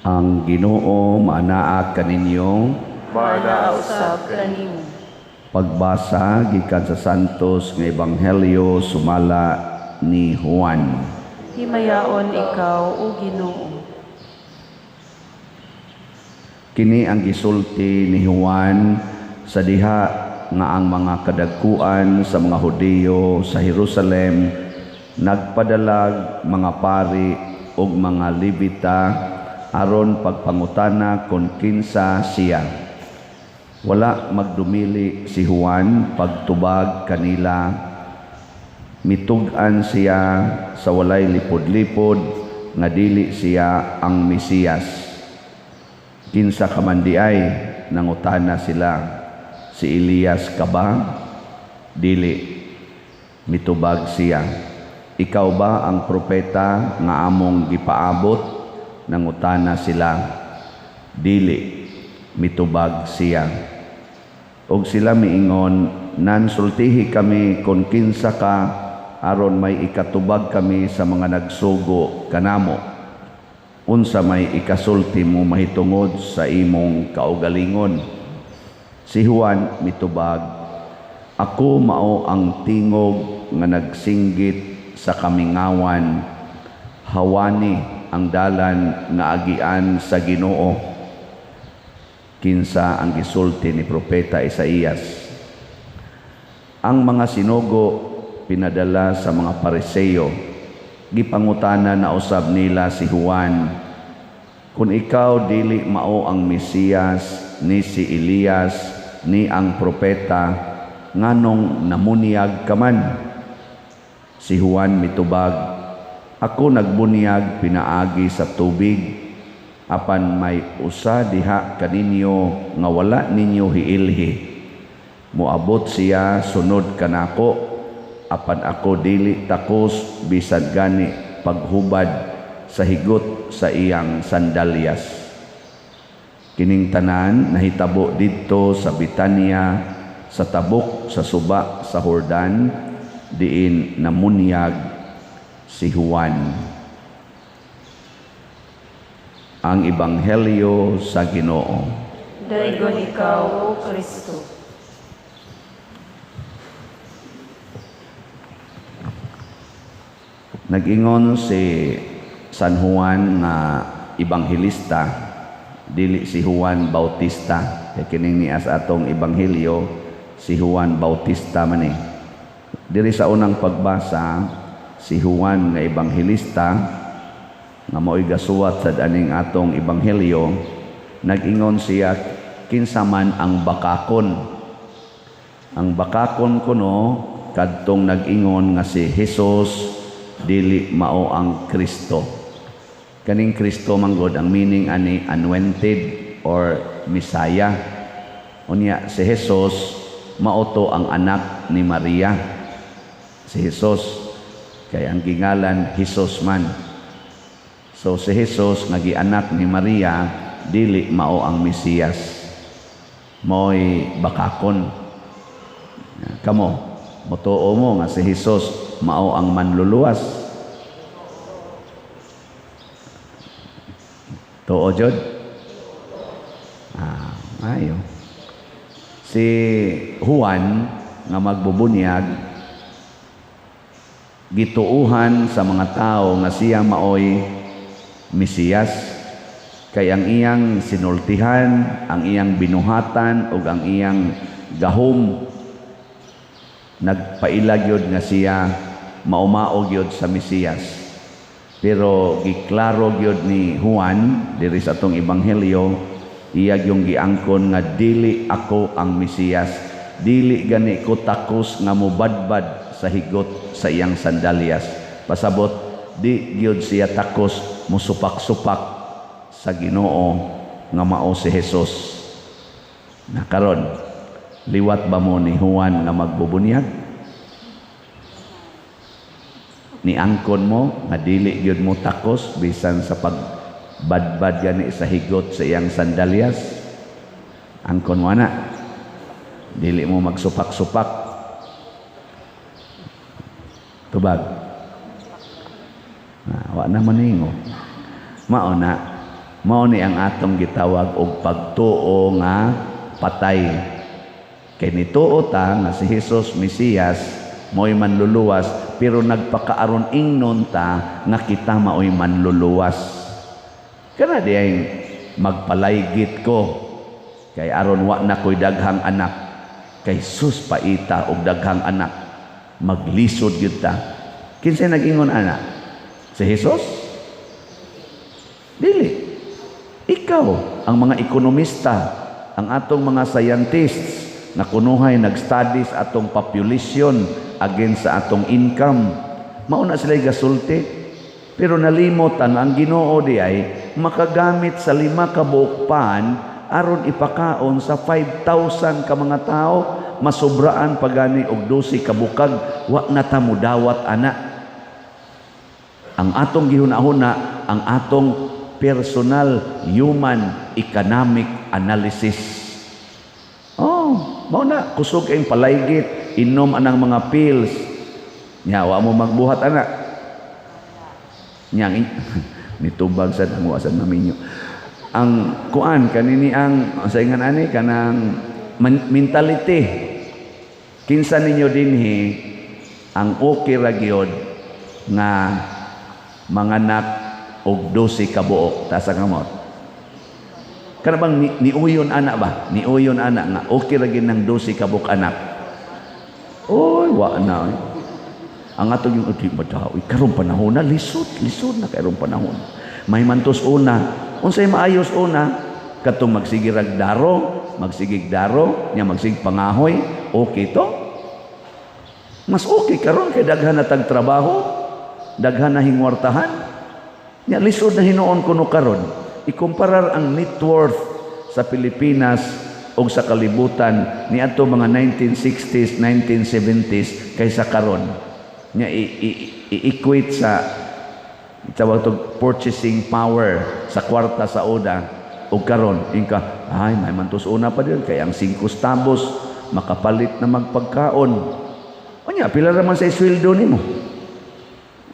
Ang Ginoo maanaa kaninyo. Maanaa usab kanimo. Pagbasa gikan sa Santos nga Ebanghelyo sumala ni Juan. Himayaon ikaw o Ginoo. Kini ang gisulti ni Juan sa diha nga ang mga kadagkuan sa mga Hudiyo sa Jerusalem nagpadalag mga pari ug mga Levita aron pagpangutana kon kinsa siya. Wala magdumili si Juan pagtubag kanila. Mitug-an siya sa walay lipod-lipod nga dili siya ang Mesiyas. Kinsa ka man di ay nangutana sila, si Elias ka ba? Dili. Mitubag siya, ikaw ba ang propeta nga among gipaabot? Nangutana sila, dili. Mitubag siya. Og sila miingon, nansultihi kami kung kinsa ka aron may ikatubag kami sa mga nagsugo kanamo. Unsa may ikasulti mo mahitungod sa imong kaugalingon? Si Juan mitubag, ako mao ang tingog nga nagsinggit sa kamingawan, hawani ang dalan nga agian sa Ginoo. Kinsa ang gisulti ni propeta Isaías. Ang mga sinugo pinadala sa mga Pariseo. Gipangutana na usab nila si Juan, kung ikaw dili mao ang Mesiyas, ni si Elias, ni ang propeta, nganong namunyag ka man? Si Juan mitubag, ako nagbunyag pinaagi sa tubig, apan may usa diha kaninyo nga wala ninyo hiilhi. Moabot siya sunod kanako, apan ako dili takos bisan gani paghubad sa higot sa iyang sandalyas. Kining tanan nahitabo didto sa Betania sa tabok sa suba sa Jordan, diin namunyag si Juan. Ang Ebanghelyo sa Ginoo. Daygon ikaw o Kristo. Nag-ingon si San Juan nga ebanghelista, dili si Juan Bautista. Kaya kining niya sa atong Ebanghelyo, si Juan Bautista man eh. Diri sa unang pagbasa, si Juan nga ebanghelista nga mao'y gasuwat sa aning atong Ebanghelyo, nag-ingon siya kinsa man ang bakakon. Ang bakakon kuno kadtong nag-ingon nga si Jesus dili mao ang Kristo. Kaning Kristo manggod ang meaning ani anointed or Messiah. Unya si Jesus mao to ang anak ni Maria. Si Jesus kay ang gingalan Jesus man. So si Jesus nga gianak ni Maria dili mao ang Mesiyas. Mo'y bakakon. Kamo motuo mo nga si Jesus mao ang manluluwas. Tuo jud? Ayo. Si Juan nga magbubunyag gituuhan sa mga tao nga siya maoy Mesiyas, kay ang iyang sinultihan, ang iyang binuhatan ug ang iyang gahom nagpailag yun nga siya maumaog yun sa Mesiyas. Pero giklaro yun ni Juan diri sa atong Ebanghelyo, iyag yung giangkon nga dili ako ang Mesiyas, dili gani ko takos nga mubadbad sa higot sa iyang sandalyas. Pasabot di gyud siya takos musupak-supak sa Ginoo nga mao si Jesus. Nakaron liwat ba mo ni Juan nga magbubunyag? Ni angkon mo nga dili gyud mo takos bisan sa pagbadbad gani sa higot sa iyang sandalyas? Angkon mo na dili mo magsupak-supak. Tubag. Wa na maningo. Mao na Mao ni ang atong gitawag og pagtuo nga patay. Kay nituo ta nga si Jesus Mesiyas mao'y manluluwas, pero nagpakaaron ingnon ta nga kita mao'y manluluwas. Kana diay magpalaygit ko kay aron wa na ko'y daghang anak, kay sus paita og daghang anak, maglisod gyud ta. Kinsay nag-ingon ana? Si Jesus? Dili. Ikaw, ang mga ekonomista, ang atong mga scientists na kunuhay nag-study sa atong population against sa atong income, mauna sila'y gasulti. Pero nalimutan ang Ginoo di ay makagamit sa 5 ka buok pan aron ipakaon sa 5,000 ka mga tao, masubraan pagani og 12 ka bukag, wa na ta mudawat ana. Ang atong gihuna-huna, ang atong personal human economic analysis. Oh, mao na kusog kayong palaygit, inom anang mga pills. Nya wa mo magbuhat ana. Nya nitubag sa nanguasan naminyo. Ang kuan kanini ang saingan ani kanang mentality. Kinsa ninyo dinhi ang okay ra gyud nga manganak og 12 ka buok ta sa kamot. Kana bang niuyon ana ba? Niuyon ana nga okay ra gyud nang 12 ka buok anak. Oy, wa na. Ang atong yung uti madawi karon panahon na lisod na karon panahon. May mantos una. Unsay maayos una, katong magsigirag daro, magsigig daro, nya magsig pangahoy, okay to? Mas okay karon kay daghan na tag trabaho, daghan na hingwartahan. Nya lisod na hinuon kuno karon. Ikumparar ang net worth sa Pilipinas o sa kalibutan ni ato mga 1960s, 1970s kaysa karon. Nya i-equate sa tawag to purchasing power sa kwarta sa una o karon ingka ay may mantus una pa din kay ang 5 stabos makapalit na magpagkaon. Unya pila ra man sa sweldo nimo?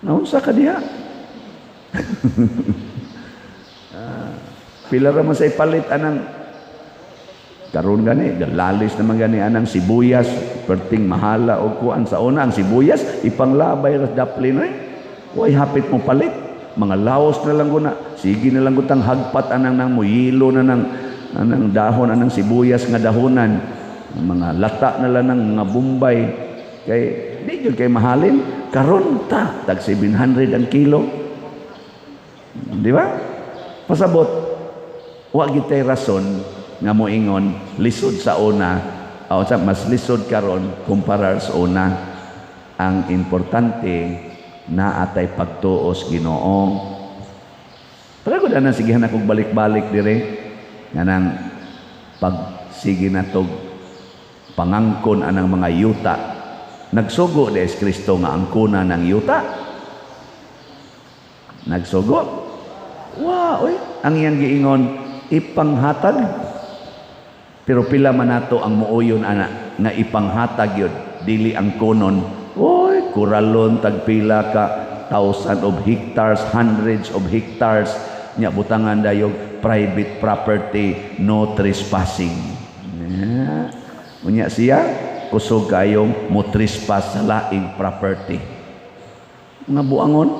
Naunsa ka diha? Pila ra man sa ipalit anang karon gani lalis naman gani anang sibuyas perting mahala og kuan sa una ang sibuyas ipanglabay ra daplin ay way hapit mo palit mga laos na lang guna sige na lang gutang hagpat anang nang muyilo na anang dahon anang sibuyas nga dahonan mga lata na lang ng mga bumbay kay di gyud kay mahalin karon ta tag 700 ang kilo di ba pasabot wa gitay rason nga moingon lisod sa una o sa mas lisod karon kumparar sa una. Ang importante na atay pagtuos Ginoo. Pero ko na sige na kog balik-balik dire nga nang pag sige na tog pangangkon anang mga yuta. Nagsugo des Kristo nga angkuna ng yuta. Nagsugo. Wow, ang iyang giingon ipanghatag. Pero pila man nato ang muuyon ana nga ipanghatag yun dili ang kunon. Oy, kuralon tagpila ka thousands of hectares, hundreds of hectares nya butangan dayog private property, no trespassing. Unya siya kusog kayong mo trespass sa laing property. Nga buangon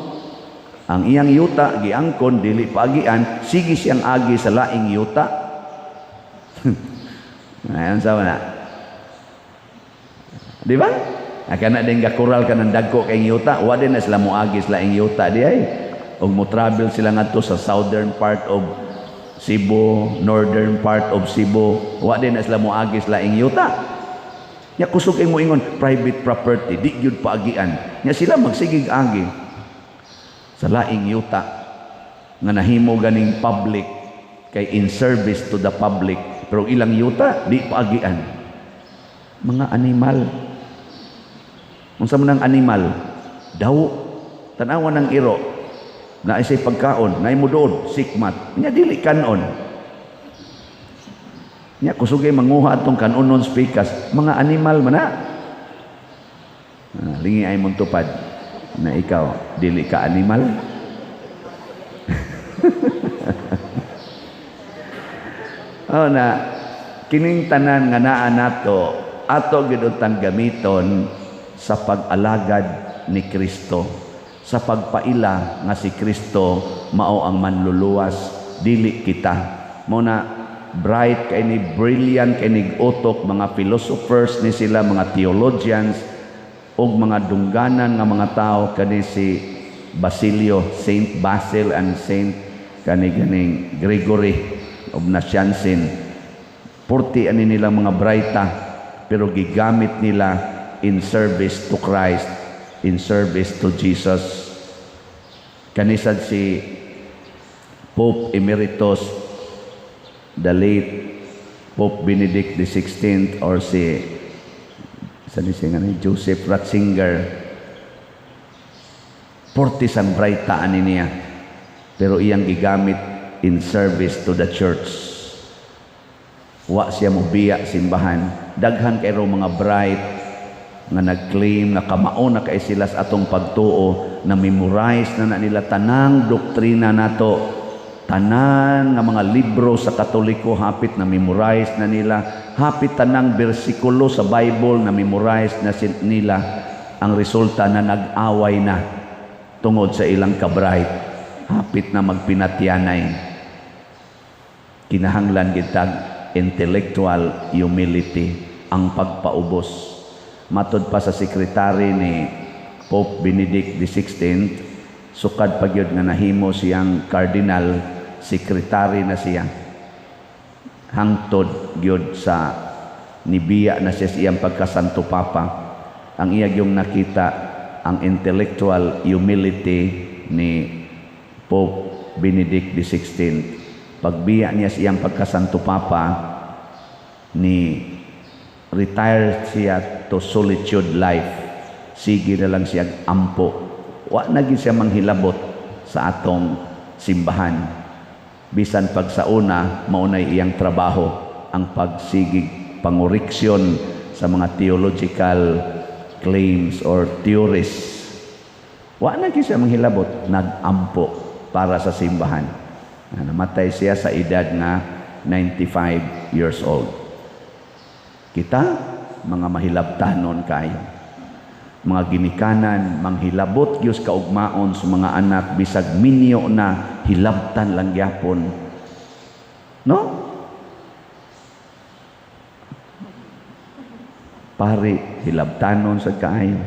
ang iyang yuta giangkon dili paagian, sige siyang agi sa laing yuta. Ayan sa na. Di ba? Kana din gakural ka ng dagko kay yuta, wa din na sila moagi sa laing yuta di ay. Og mo travel sila ngadto sa southern part of Cebu, northern part of Cebu, wa din na sila moagi sa laing yuta. Nya kusog kay mo ingon private property, di gyud paagian. Nya sila magsigig agi sa laing yuta nga nahimo ganing public kay in service to the public, pero ilang yuta di paagian. Mga animal. Unsa man ang animal? Daw. Tanawan ng iro. Na isay pagkaon, na imudoon, sikmat. Nya dili kanon. Nya kusugay manguha atong kanonon speakers. Mga animal man na. Lingi ay mong tupad na ikaw dili ka animal. Oh na kining tanan nga naa nato ato gid utang gamiton sa pag-alagad ni Kristo, sa pagpaila nga si Kristo mao ang manluluwas dili kita. Mo na bright kay ni brilliant kay ni utok mga philosophers ni sila, mga theologians og mga dungganan nga mga tao kani si Basilio, Saint Basil and Saint ganing Gregory of Nazianzen. Purti ani nila mga brighta pero gigamit nila in service to Christ, in service to Jesus. Kanisad si Pope Emeritus, the late Pope Benedict XVI, or si Joseph Ratzinger, portis ang brightaan niya pero iyang gigamit in service to the church. Wa siya mo biya simbahan. Daghan kay ro mga bright nga nag-claim nga kamao na kay sila sa atong pagtuo, na memorize na nila tanang doktrina nato, tanan nga mga libro sa Katoliko hapit na memorize na nila, hapit tanang bersikulo sa Bible na memorize na nila. Ang resulta na nag-away na tungod sa ilang ka-bright, hapit na magpinatyanay. Kinahanglan gitag intellectual humility, ang pagpaubos. Matod pa sa sekretary ni Pope Benedict XVI, sukad pa gyud nga nahimo siyang cardinal, sekretary na siya. Hangtod gyud sa nibiya na siya siyang pagkasanto papa. Ang iya yung nakita ang intellectual humility ni Pope Benedict XVI. Pagbiya niya siyang pagkasanto papa, ni retire siya to solitude life. Sige na lang siya ampo. Wa na gyud siya manghilabot sa atong simbahan. Bisan pag sa una maunay iyang trabaho ang pagsigig pangoriksyon sa mga theological claims or theories. Wa na gyud siya manghilabot, nag-ampo para sa simbahan. Namatay siya sa edad nga 95 years old. Kita, mga mahilabtanon kayo, mga ginikanan, manghilabot Diyos kaugmaon sa mga anak, bisag minyo na hilabtan lang gyapon. No? Pari, hilabtanon sa kaayo.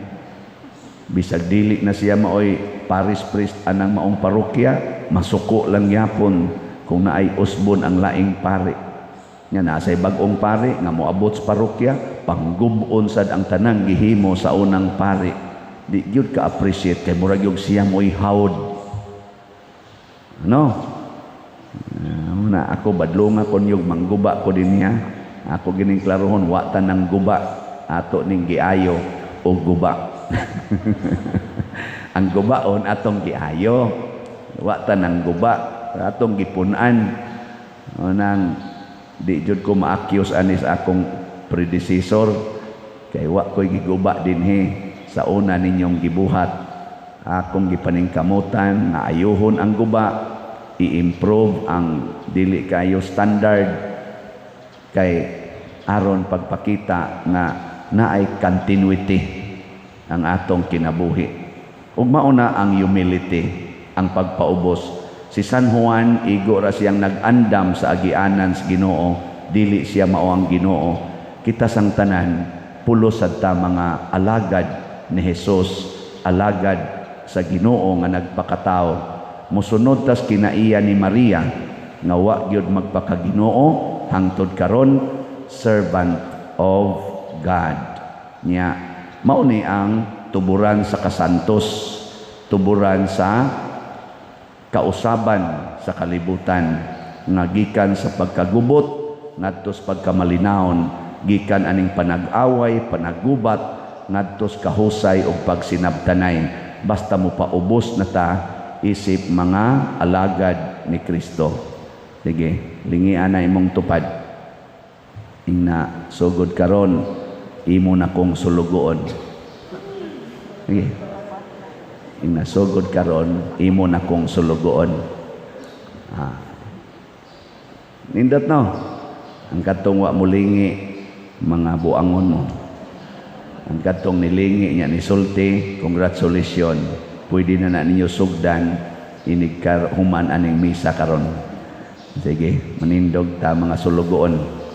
Bisag dili na siya maoy parish priest anang maong parokya, masuko lang yapon kung naay usbon ang laing pari. Nga nasay bag-ong pari nga moabot sa parokya, panggubon sad ang tanang gihimo sa unang pari. Di gyud ka appreciate kay murag yung siya mo'y hawd. Ano? Na ako badlonga kon yung mangguba ko din niya. Ako gining klarohon wa tanang guba ato ning giayo o guba. Ang gubaon atong giayo, wa tanang guba atong gipunan. Nang di jud ko ma-accuse anis akong predecessor kay wa ko'y giguba dinhi sa una ninyong gibuhat. Akong gipaningkamutan na ayuhon ang guba, i-improve ang dili kayo standard kay aron pagpakita nga naay continuity ang atong kinabuhi. Ug mauna ang humility, ang pagpaubos. Si San Juan, igo ra siyang nag-andam sa agianan sa Ginoo, dili siya mao ang Ginoo. Kita sang tanan, pulos sadta mga alagad ni Hesus, alagad sa Ginoo nga nagpakatao. Musunod tas kinaiya ni Maria, nga wa gyud magpakaginoo, hangtod karon servant of God. Nya, mao ni ang tuburan sa kasantos, tuburan sa kausaban sa kalibutan, nga gikan sa pagkagubot ngadto sa pagkamalinawon, gikan aning panag-away, panagubat ngadto sa kahusay ug pagsinabtanay. Basta mo paubos na ta isip mga alagad ni Kristo. Sige, lingian na imong tupad. Ingna sugod karon imo na kong sulugoon. Sige. Ingna sugod karon imo na kong sulugoon. Nindot no. Ang katong wa mulingi mga buangon mo. Ang katong nilingi niya ni sulti, congratulations. Pwede na ninyo sugdan inig human aning misa karon. Sige, manindog ta mga sulugoon.